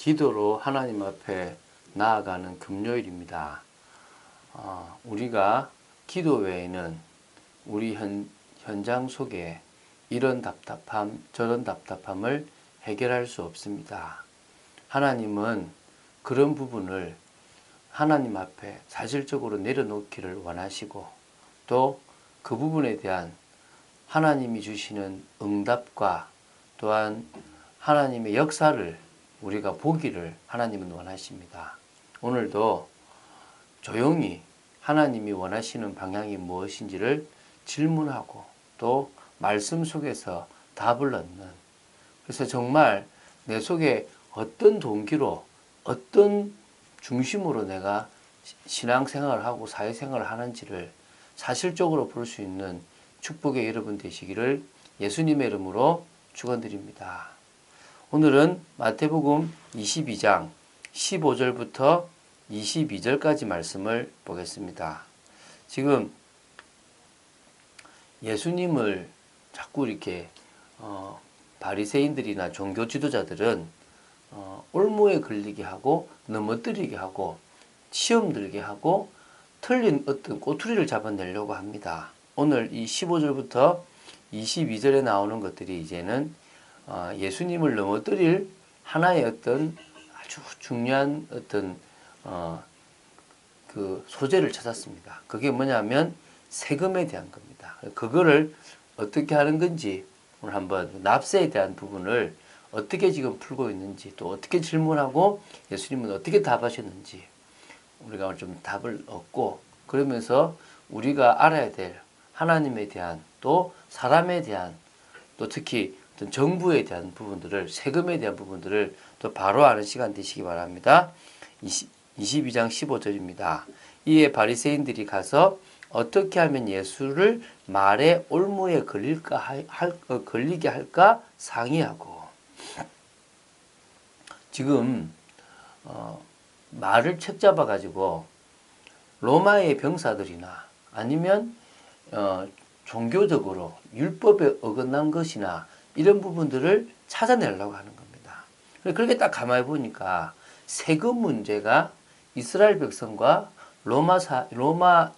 기도로 하나님 앞에 나아가는 금요일입니다. 우리가 기도 외에는 우리 현장 속에 이런 답답함, 저런 답답함을 해결할 수 없습니다. 하나님은 그런 부분을 하나님 앞에 사실적으로 내려놓기를 원하시고, 또 그 부분에 대한 하나님이 주시는 응답과 또한 하나님의 역사를 우리가 보기를 하나님은 원하십니다. 오늘도 조용히 하나님이 원하시는 방향이 무엇인지를 질문하고 또 말씀 속에서 답을 얻는, 그래서 정말 내 속에 어떤 동기로 어떤 중심으로 내가 신앙생활을 하고 사회생활을 하는지를 사실적으로 볼 수 있는 축복의 여러분 되시기를 예수님의 이름으로 축원드립니다. 오늘은 마태복음 22장 15절부터 22절까지 말씀을 보겠습니다. 지금 예수님을 자꾸 이렇게 바리새인들이나 종교 지도자들은 올무에 걸리게 하고 넘어뜨리게 하고 시험 들게 하고 틀린 어떤 꼬투리를 잡아내려고 합니다. 오늘 이 15절부터 22절에 나오는 것들이 이제는 예수님을 넘어뜨릴 하나의 어떤 아주 중요한 어떤 그 소재를 찾았습니다. 그게 뭐냐면 세금에 대한 겁니다. 그거를 어떻게 하는 건지 오늘 한번 납세에 대한 부분을 어떻게 지금 풀고 있는지, 또 어떻게 질문하고 예수님은 어떻게 답하셨는지 우리가 좀 답을 얻고, 그러면서 우리가 알아야 될 하나님에 대한, 또 사람에 대한, 또 특히 어떤 정부에 대한 부분들을, 세금에 대한 부분들을 또 바로 아는 시간 되시기 바랍니다. 22장 15절입니다. 이에 바리새인들이 가서 어떻게 하면 예수를 말의 올무에 걸리게 할까 상의하고, 지금 말을 책잡아 가지고 로마의 병사들이나 아니면 종교적으로 율법에 어긋난 것이나 이런 부분들을 찾아내려고 하는 겁니다. 그렇게 딱 가만히 보니까 세금 문제가 이스라엘 백성과 로마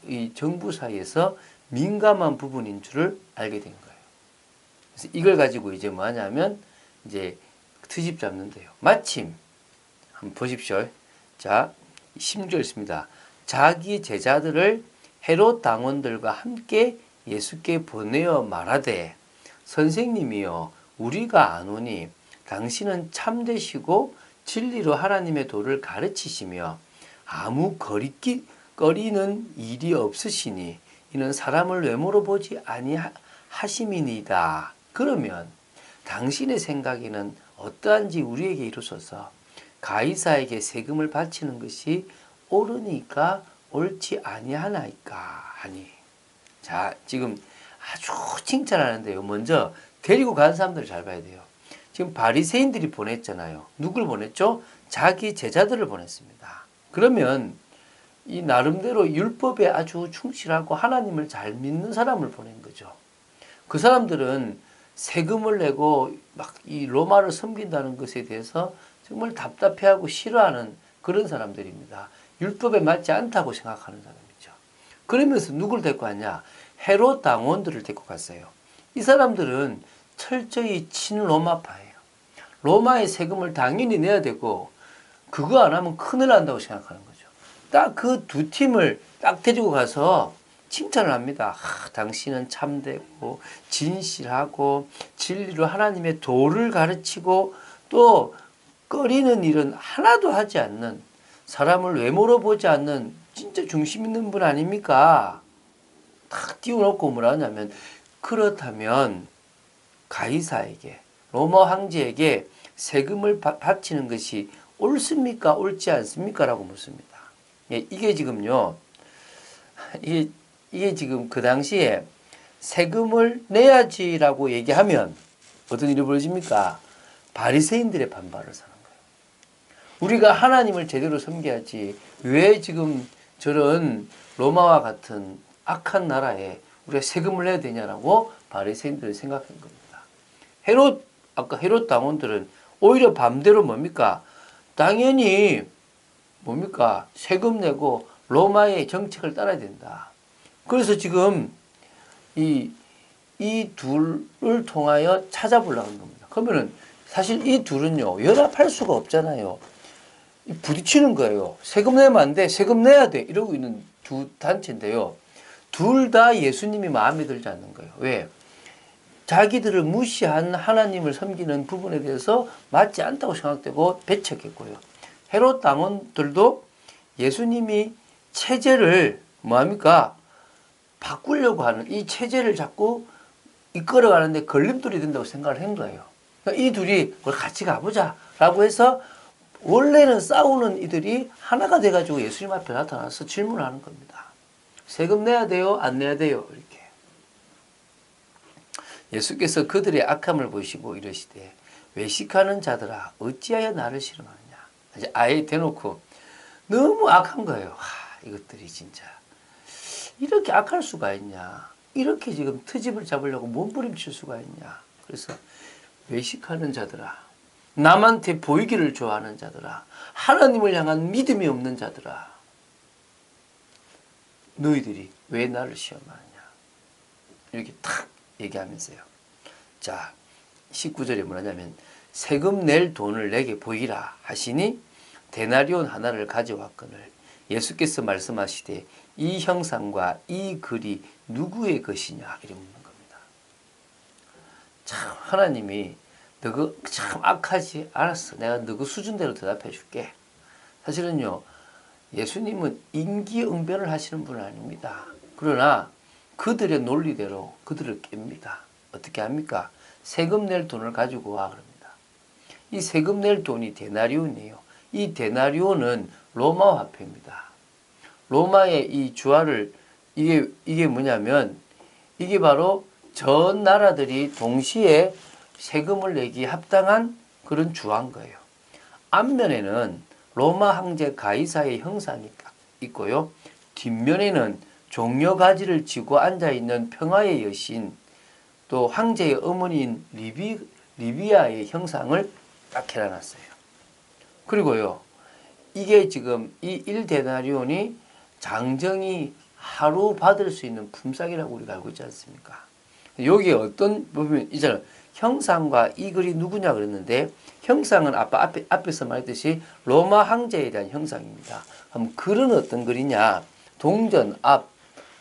이 정부 사이에서 민감한 부분인 줄을 알게 된 거예요. 그래서 이걸 가지고 이제 뭐 하냐면 이제 트집 잡는데요. 마침 한번 보십시오. 자, 16절 있습니다. 자기 제자들을 헤롯 당원들과 함께 예수께 보내어 말하되, 선생님이여 우리가 아노니 당신은 참되시고 진리로 하나님의 도를 가르치시며 아무 거리는 일이 없으시니 이는 사람을 외모로 보지 아니하심이니이다. 그러면 당신의 생각에는 어떠한지 우리에게 이루소서. 가이사에게 세금을 바치는 것이 옳으니까 옳지 아니하나이까 하니. 자, 지금 아주 칭찬하는데요. 먼저 데리고 간 사람들을 잘 봐야 돼요. 지금 바리새인들이 보냈잖아요. 누굴 보냈죠? 자기 제자들을 보냈습니다. 그러면 이 나름대로 율법에 아주 충실하고 하나님을 잘 믿는 사람을 보낸 거죠. 그 사람들은 세금을 내고 막 이 로마를 섬긴다는 것에 대해서 정말 답답해하고 싫어하는 그런 사람들입니다. 율법에 맞지 않다고 생각하는 사람이죠. 그러면서 누굴 데리고 왔냐? 헤롯 당원들을 데리고 갔어요. 이 사람들은 철저히 친로마파예요. 로마의 세금을 당연히 내야 되고 그거 안 하면 큰일 난다고 생각하는 거죠. 딱 그 두 팀을 딱 데리고 가서 칭찬을 합니다. 당신은 참되고 진실하고 진리로 하나님의 도를 가르치고 또 꺼리는 일은 하나도 하지 않는, 사람을 외모로 보지 않는 진짜 중심 있는 분 아닙니까? 탁 띄워놓고 뭐라 하냐면, 그렇다면 가이사에게, 로마 황제에게 세금을 바치는 것이 옳습니까? 옳지 않습니까? 라고 묻습니다. 이게 지금요, 이게 지금 그 당시에 세금을 내야지라고 얘기하면 어떤 일이 벌어집니까? 바리새인들의 반발을 사는 거예요. 우리가 하나님을 제대로 섬겨야지 왜 지금 저런 로마와 같은 악한 나라에 우리가 세금을 내야 되냐라고 바리새인들이 생각한 겁니다. 아까 헤롯 당원들은 오히려 반대로 뭡니까? 당연히 뭡니까? 세금 내고 로마의 정책을 따라야 된다. 그래서 지금 이 둘을 통하여 찾아보려고 하는 겁니다. 그러면은 사실 이 둘은요, 연합할 수가 없잖아요. 부딪히는 거예요. 세금 내면 안 돼. 세금 내야 돼. 이러고 있는 두 단체인데요. 둘 다 예수님이 마음에 들지 않는 거예요. 왜? 자기들을 무시한 하나님을 섬기는 부분에 대해서 맞지 않다고 생각되고 배척했고요. 헤롯 당원들도 예수님이 체제를 뭐합니까? 바꾸려고 하는 이 체제를 자꾸 이끌어가는데 걸림돌이 된다고 생각을 한 거예요. 그러니까 이 둘이 같이 가보자 라고 해서 원래는 싸우는 이들이 하나가 돼가지고 예수님 앞에 나타나서 질문하는 겁니다. 세금 내야 돼요? 안 내야 돼요? 이렇게. 예수께서 그들의 악함을 보시고 이러시되 외식하는 자들아 어찌하여 나를 싫어하느냐. 이제 아예 대놓고 너무 악한 거예요. 이것들이 진짜 이렇게 악할 수가 있냐. 이렇게 지금 트집을 잡으려고 몸부림칠 수가 있냐. 그래서 외식하는 자들아, 남한테 보이기를 좋아하는 자들아, 하나님을 향한 믿음이 없는 자들아, 너희들이 왜 나를 시험하느냐. 이렇게 탁 얘기하면서요. 자, 19절에 뭐냐면 세금 낼 돈을 내게 보이라 하시니 데나리온 하나를 가져왔거늘 예수께서 말씀하시되 이 형상과 이 글이 누구의 것이냐 이렇게 묻는 겁니다. 참 하나님이 너그 참 악하지? 알았어. 내가 너그 수준대로 대답해 줄게. 사실은요. 예수님은 임기응변을 하시는 분은 아닙니다. 그러나 그들의 논리대로 그들을 깹니다. 어떻게 합니까? 세금 낼 돈을 가지고 와 그럽니다. 이 세금 낼 돈이 데나리온이에요. 이 데나리온은 로마 화폐입니다. 로마의 이 주화를 이게 뭐냐면 이게 바로 전 나라들이 동시에 세금을 내기 합당한 그런 주화인 거예요. 앞면에는 로마 황제 가이사의 형상이 있고요. 뒷면에는 종려 가지를 쥐고 앉아있는 평화의 여신 또 황제의 어머니인 리비아의 형상을 딱 해놨어요. 그리고요. 이게 지금 이 1데나리온이 장정이 하루 받을 수 있는 품삯이라고 우리가 알고 있지 않습니까? 여기에 어떤 부분이 있잖아요. 형상과 이 글이 누구냐 그랬는데 형상은 앞에서 말했듯이 로마 황제에 대한 형상입니다. 그럼 글은 어떤 글이냐? 동전 앞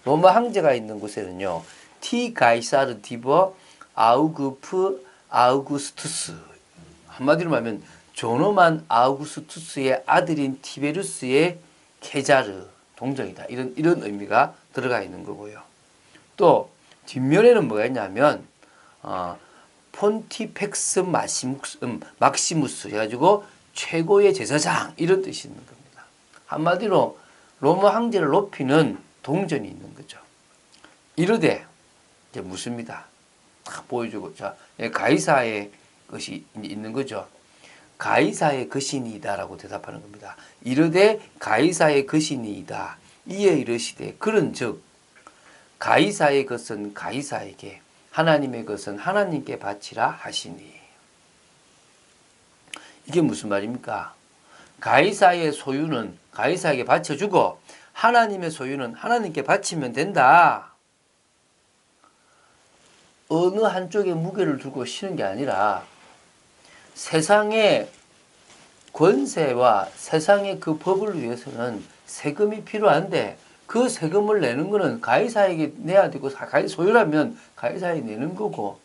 로마 황제가 있는 곳에는요. 티 가이사르 디버 아우구프 아우구스투스 한마디로 말하면 존엄한 아우구스투스의 아들인 티베루스의 케자르 동정이다. 이런 의미가 들어가 있는 거고요. 또 뒷면에는 뭐가 있냐면 폰티펙스 막시무스 해가지고 최고의 제사장 이런 뜻이 있는 겁니다. 한마디로 로마 황제를 높이는 동전이 있는 거죠. 이르되 이제 묻습니다. 딱 보여주고 자 가이사의 것이 있는 거죠. 가이사의 것이니이다라고 대답하는 겁니다. 이르되 가이사의 것이니이다. 이에 이르시되 그런즉 가이사의 것은 가이사에게 하나님의 것은 하나님께 바치라 하시니. 이게 무슨 말입니까? 가이사의 소유는 가이사에게 바쳐주고 하나님의 소유는 하나님께 바치면 된다. 어느 한쪽에 무게를 두고 쉬는 게 아니라 세상의 권세와 세상의 그 법을 위해서는 세금이 필요한데 그 세금을 내는 거는 가이사에게 내야 되고 가이사 소유라면 가이사에게 내는 거고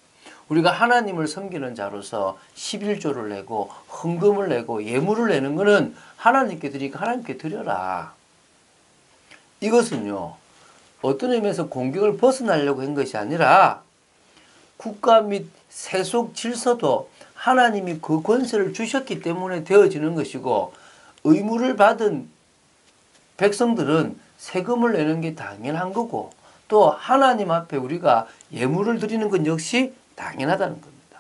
우리가 하나님을 섬기는 자로서 11조를 내고 헌금을 내고 예물을 내는 거는 하나님께 드리니까 하나님께 드려라. 이것은요. 어떤 의미에서 공경을 벗어나려고 한 것이 아니라 국가 및 세속 질서도 하나님이 그 권세를 주셨기 때문에 되어지는 것이고 의무를 받은 백성들은 세금을 내는 게 당연한 거고 또 하나님 앞에 우리가 예물을 드리는 건 역시 당연하다는 겁니다.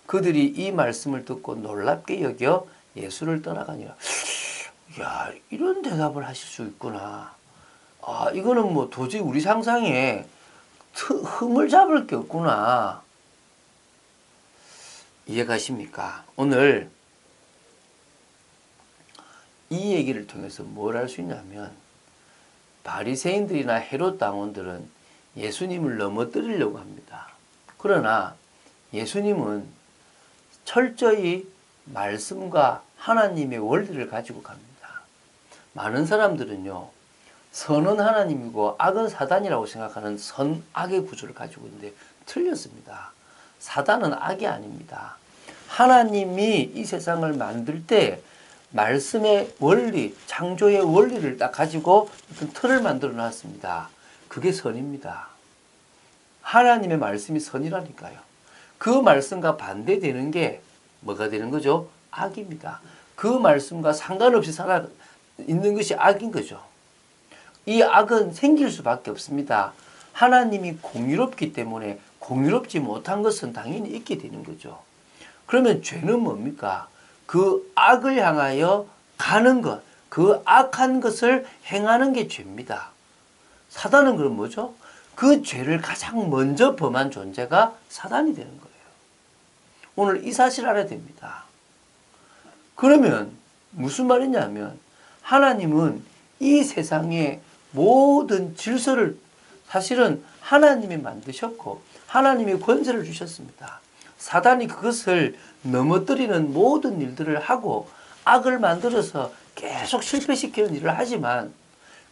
그들이 이 말씀을 듣고 놀랍게 여겨 예수를 떠나가니라. 야, 이런 대답을 하실 수 있구나. 아, 이거는 뭐 도저히 우리 상상에 흠을 잡을 게 없구나. 이해가십니까? 오늘 이 얘기를 통해서 뭘 할 수 있냐면 바리새인들이나 헤롯 당원들은 예수님을 넘어뜨리려고 합니다. 그러나 예수님은 철저히 말씀과 하나님의 원리를 가지고 갑니다. 많은 사람들은요, 선은 하나님이고 악은 사단이라고 생각하는 선악의 구조를 가지고 있는데 틀렸습니다. 사단은 악이 아닙니다. 하나님이 이 세상을 만들 때 말씀의 원리, 창조의 원리를 딱 가지고 어떤 틀을 만들어 놨습니다. 그게 선입니다. 하나님의 말씀이 선이라니까요. 그 말씀과 반대되는 게 뭐가 되는 거죠? 악입니다. 그 말씀과 상관없이 살아 있는 것이 악인 거죠. 이 악은 생길 수밖에 없습니다. 하나님이 공의롭기 때문에 공의롭지 못한 것은 당연히 있게 되는 거죠. 그러면 죄는 뭡니까? 그 악을 향하여 가는 것, 그 악한 것을 행하는 게 죄입니다. 사단은 그럼 뭐죠? 그 죄를 가장 먼저 범한 존재가 사단이 되는 거예요. 오늘 이 사실 알아야 됩니다. 그러면 무슨 말이냐면 하나님은 이 세상의 모든 질서를 사실은 하나님이 만드셨고 하나님이 권세를 주셨습니다. 사단이 그것을 넘어뜨리는 모든 일들을 하고 악을 만들어서 계속 실패시키는 일을 하지만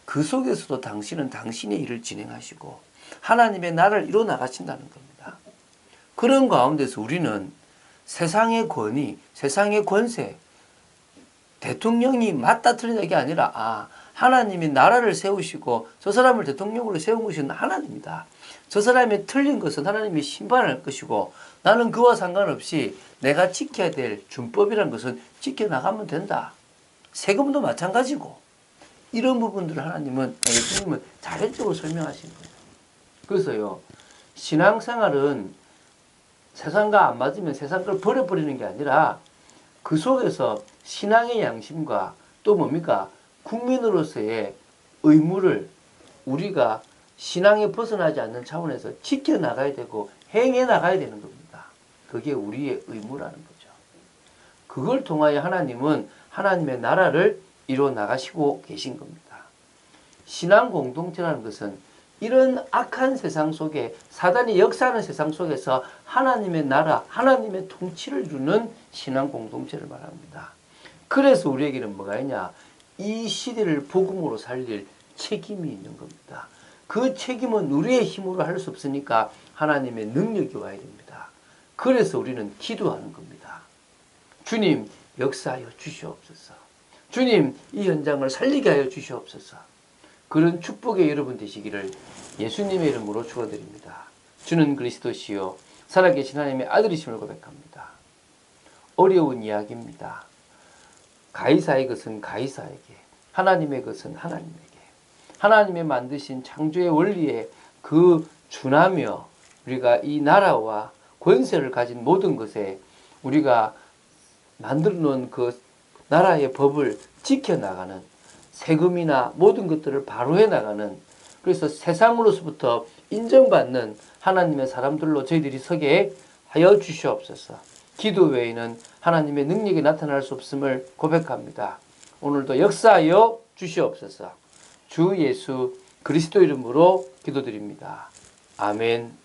그 속에서도 당신은 당신의 일을 진행하시고 하나님의 나라를 이루어 나가신다는 겁니다. 그런 가운데서 우리는 세상의 권위, 세상의 권세, 대통령이 맞다 틀리다 게 아니라 하나님이 나라를 세우시고 저 사람을 대통령으로 세운 것은 하나님이다. 저 사람이 틀린 것은 하나님이 심판할 것이고 나는 그와 상관없이 내가 지켜야 될 준법이라는 것은 지켜나가면 된다. 세금도 마찬가지고 이런 부분들을 예수님은 자연적으로 설명하시는 거예요. 그래서요, 신앙생활은 세상과 안 맞으면 세상 걸 버려버리는 게 아니라 그 속에서 신앙의 양심과 또 뭡니까? 국민으로서의 의무를 우리가 신앙에 벗어나지 않는 차원에서 지켜나가야 되고 행해 나가야 되는 겁니다. 그게 우리의 의무라는 거죠. 그걸 통하여 하나님은 하나님의 나라를 이루어 나가시고 계신 겁니다. 신앙 공동체라는 것은 이런 악한 세상 속에 사단이 역사하는 세상 속에서 하나님의 나라, 하나님의 통치를 이루는 신앙 공동체를 말합니다. 그래서 우리에게는 뭐가 있냐? 이 시대를 복음으로 살릴 책임이 있는 겁니다. 그 책임은 우리의 힘으로 할 수 없으니까 하나님의 능력이 와야 됩니다. 그래서 우리는 기도하는 겁니다. 주님, 역사하여 주시옵소서. 주님, 이 현장을 살리게 하여 주시옵소서. 그런 축복의 여러분 되시기를 예수님의 이름으로 축원드립니다. 주는 그리스도시요 살아계신 하나님의 아들이심을 고백합니다. 어려운 이야기입니다. 가이사의 것은 가이사에게, 하나님의 것은 하나님에게, 하나님의 만드신 창조의 원리에 그 준하며 우리가 이 나라와 권세를 가진 모든 것에 우리가 만들어 놓은 그 나라의 법을 지켜나가는 세금이나 모든 것들을 바로해 나가는, 그래서 세상으로서부터 인정받는 하나님의 사람들로 저희들이 서게 하여 주시옵소서. 기도 외에는 하나님의 능력이 나타날 수 없음을 고백합니다. 오늘도 역사하여 주시옵소서. 주 예수 그리스도 이름으로 기도드립니다. 아멘.